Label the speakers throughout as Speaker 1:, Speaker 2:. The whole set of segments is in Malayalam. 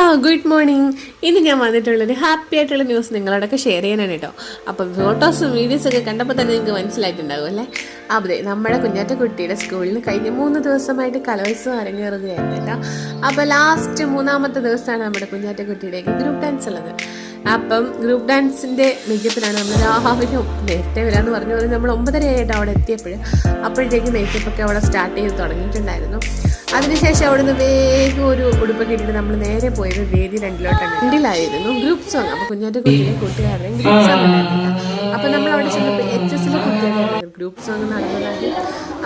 Speaker 1: Hello good morning. ഇന്ന് ഞാൻ വന്നിട്ടുള്ളൊരു ഹാപ്പി ആയിട്ടുള്ള ന്യൂസ് നിങ്ങളോടൊക്കെ ഷെയർ ചെയ്യാനാണ് കേട്ടോ. അപ്പം ഫോട്ടോസും വീഡിയോസൊക്കെ കണ്ടപ്പോൾ തന്നെ നിങ്ങൾക്ക് മനസ്സിലായിട്ടുണ്ടാകും അല്ലേ. അതെ, നമ്മുടെ കുഞ്ഞാറ്റക്കുട്ടിയുടെ സ്കൂളിൽ കഴിഞ്ഞ 3 ദിവസമായിട്ട് കലോത്സവം അരങ്ങേറുകയായിരുന്നു കേട്ടോ. അപ്പോൾ ലാസ്റ്റ് 3-ാമത്തെ ദിവസമാണ് നമ്മുടെ കുഞ്ഞാറ്റക്കുട്ടിയുടെയൊക്കെ ഗ്രൂപ്പ് ഡാൻസ് ഉള്ളത്. അപ്പം ഗ്രൂപ്പ് ഡാൻസിൻ്റെ മേക്കപ്പിനാണ് നമ്മൾ രാവിലെ നേരത്തെ വരാമെന്ന് പറഞ്ഞു പോലെ നമ്മൾ 9:30 ആയിട്ട് അവിടെ അപ്പോഴത്തേക്ക് മേക്കപ്പൊക്കെ അവിടെ സ്റ്റാർട്ട് ചെയ്ത് തുടങ്ങിയിട്ടുണ്ടായിരുന്നു. അതിനുശേഷം അവിടുന്ന് വേഗം ഒരു ഉടുപ്പൊക്കെ ഇട്ടിട്ട് നമ്മൾ നേരെ പോയത് വേദി 2-ലായിരുന്നു ഗ്രൂപ്പ് സോങ്. അപ്പോൾ കുഞ്ഞാറ്റക്കുട്ടിയുടെ കൂട്ടുകാരുടെയും ഗ്രൂപ്പ് സോങ് ഉണ്ടായിരുന്നു. അപ്പോൾ നമ്മൾ അവിടെ ചെന്നപ്പോൾ HSലെ കുട്ടികളുടെ ഗ്രൂപ്പ് സോങ് നടന്നതാണ്.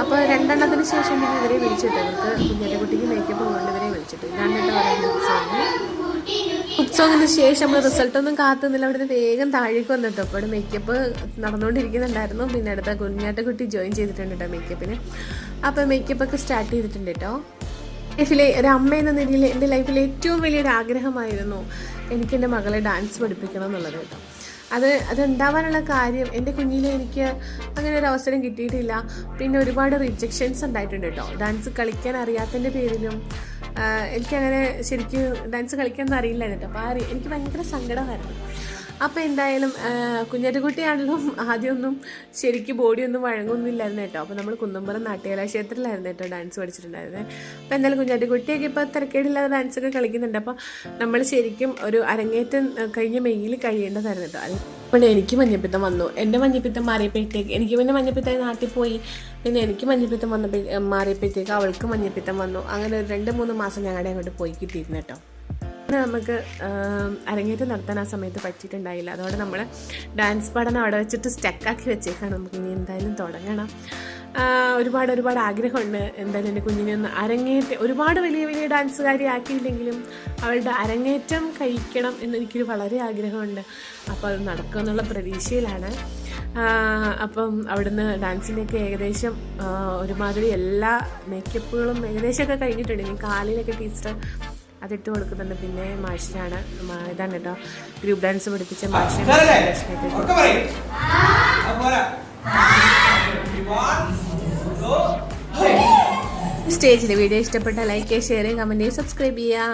Speaker 1: അപ്പോൾ 2 ശേഷം പിന്നെ ഇവരെ വിളിച്ചിട്ട് അവർക്ക് കുഞ്ഞാറ്റക്കുട്ടിക്ക് മേക്കപ്പ് കൊണ്ടുവരെ വിളിച്ചിട്ട് ഇതാണ് കേട്ടോ ഗ്രൂപ്പ് സോങ്. ഗ്രൂപ്പ് സോങ്ങിന് ശേഷം നമ്മൾ റിസൾട്ടൊന്നും കാത്തുന്നില്ല, അവിടുന്ന് വേഗം താഴേക്ക് വന്നിട്ടോ. അപ്പോൾ അവിടെ മേക്കപ്പ് നടന്നുകൊണ്ടിരിക്കുന്നുണ്ടായിരുന്നു. പിന്നെ അടുത്ത കുഞ്ഞാറ്റക്കുട്ടി ജോയിൻ ചെയ്തിട്ടുണ്ട് കേട്ടോ മേക്കപ്പിന്. അപ്പോൾ മേക്കപ്പൊക്കെ സ്റ്റാർട്ട് ചെയ്തിട്ടുണ്ട് കേട്ടോ. ലൈഫിലെ ഒരു അമ്മ എന്ന നിലയിൽ എൻ്റെ ലൈഫിലെ ഏറ്റവും വലിയൊരു ആഗ്രഹമായിരുന്നു എനിക്ക് എൻ്റെ മകളെ ഡാൻസ് പഠിപ്പിക്കണം എന്നുള്ളത് കേട്ടോ. അതുണ്ടാവാനുള്ള കാര്യം എൻ്റെ കുഞ്ഞിലെ എനിക്ക് അങ്ങനെ ഒരു അവസരം കിട്ടിയിട്ടില്ല. പിന്നെ ഒരുപാട് റിജക്ഷൻസ് ഉണ്ടായിട്ടുണ്ട് കേട്ടോ. ഡാൻസ് കളിക്കാൻ അറിയാത്തതിൻ്റെ പേരിലും എനിക്കങ്ങനെ ശരിക്കും ഡാൻസ് കളിക്കാനൊന്നും അറിയില്ലായിരുന്നു കേട്ടോ. അപ്പോൾ എനിക്ക് ഭയങ്കര സങ്കടമായിരുന്നു. അപ്പോൾ എന്തായാലും കുഞ്ഞാറ്റക്കുട്ടിയാണെങ്കിലും ആദ്യമൊന്നും ശരിക്കും ബോഡിയൊന്നും വഴങ്ങുന്നില്ലായിരുന്നു കേട്ടോ. അപ്പോൾ നമ്മൾ കുന്നമ്പുറം നാട്യകലാക്ഷേത്രത്തിലായിരുന്നു കേട്ടോ ഡാൻസ് പഠിച്ചിട്ടുണ്ടായിരുന്നത്. അപ്പോൾ എന്തായാലും കുഞ്ഞാറ്റക്കുട്ടിയൊക്കെ ഇപ്പോൾ തിരക്കേടില്ലാതെ ഡാൻസൊക്കെ കളിക്കുന്നുണ്ട്. അപ്പോൾ നമ്മൾ ശരിക്കും ഒരു അരങ്ങേറ്റം കഴിഞ്ഞ മെയ്യിൽ കഴിയേണ്ടതായിരുന്നു കേട്ടോ. അപ്പോൾ എനിക്ക് മഞ്ഞപ്പിത്തം വന്നു. എൻ്റെ മഞ്ഞപ്പിത്തം മാറിയപ്പോഴത്തേക്ക് എനിക്ക് പിന്നെ മഞ്ഞപ്പിത്തം നാട്ടിൽ പോയി. പിന്നെ എനിക്ക് മഞ്ഞപ്പിത്തം മാറിയപ്പോഴത്തേക്ക് അവൾക്ക് മഞ്ഞപ്പിത്തം വന്നു. അങ്ങനെ ഒരു 2-3 മാസം ഞങ്ങളുടെ അങ്ങോട്ട് പോയി കിട്ടിയിരുന്നു കേട്ടോ. നമുക്ക് അരങ്ങേറ്റം നടത്താൻ ആ സമയത്ത് പറ്റിയിട്ടുണ്ടായില്ല. അതോടെ നമ്മൾ ഡാൻസ് പഠനം അവിടെ വെച്ചിട്ട് സ്റ്റക്കാക്കി വെച്ചേക്കാണ്. നമുക്ക് ഇനി എന്തായാലും തുടങ്ങണം. ഒരുപാട് ആഗ്രഹമുണ്ട് എന്തായാലും എൻ്റെ കുഞ്ഞിനെ ഒന്ന് അരങ്ങേറ്റം ഒരുപാട് വലിയ ഡാൻസുകാരി ആക്കിയില്ലെങ്കിലും അവളുടെ അരങ്ങേറ്റം കഴിക്കണം എന്നെനിക്കൊരു വളരെ ആഗ്രഹമുണ്ട്. അപ്പോൾ അത് നടക്കുമെന്നുള്ള പ്രതീക്ഷയിലാണ്. അപ്പം അവിടുന്ന് ഡാൻസിൻ്റെയൊക്കെ ഏകദേശം ഒരുമാതിരി എല്ലാ മേക്കപ്പുകളും ഏകദേശമൊക്കെ കഴിഞ്ഞിട്ടുണ്ട്. ഇനി കാലിലൊക്കെ ടീച്ചർ അതിട്ട് കൊടുക്കുന്നുണ്ട്. പിന്നെ മാഷിനാണ് ഇതാണ് കേട്ടോ ഗ്രൂപ്പ് ഡാൻസ് പഠിപ്പിച്ച മാഷിനെ സ്റ്റേജിൽ. വീഡിയോ ഇഷ്ടപ്പെട്ട ലൈക്ക് ചെയ്യുക, ഷെയർ ചെയ്യുക, കമൻറ്റ് ചെയ്യുക, സബ്സ്ക്രൈബ് ചെയ്യുക.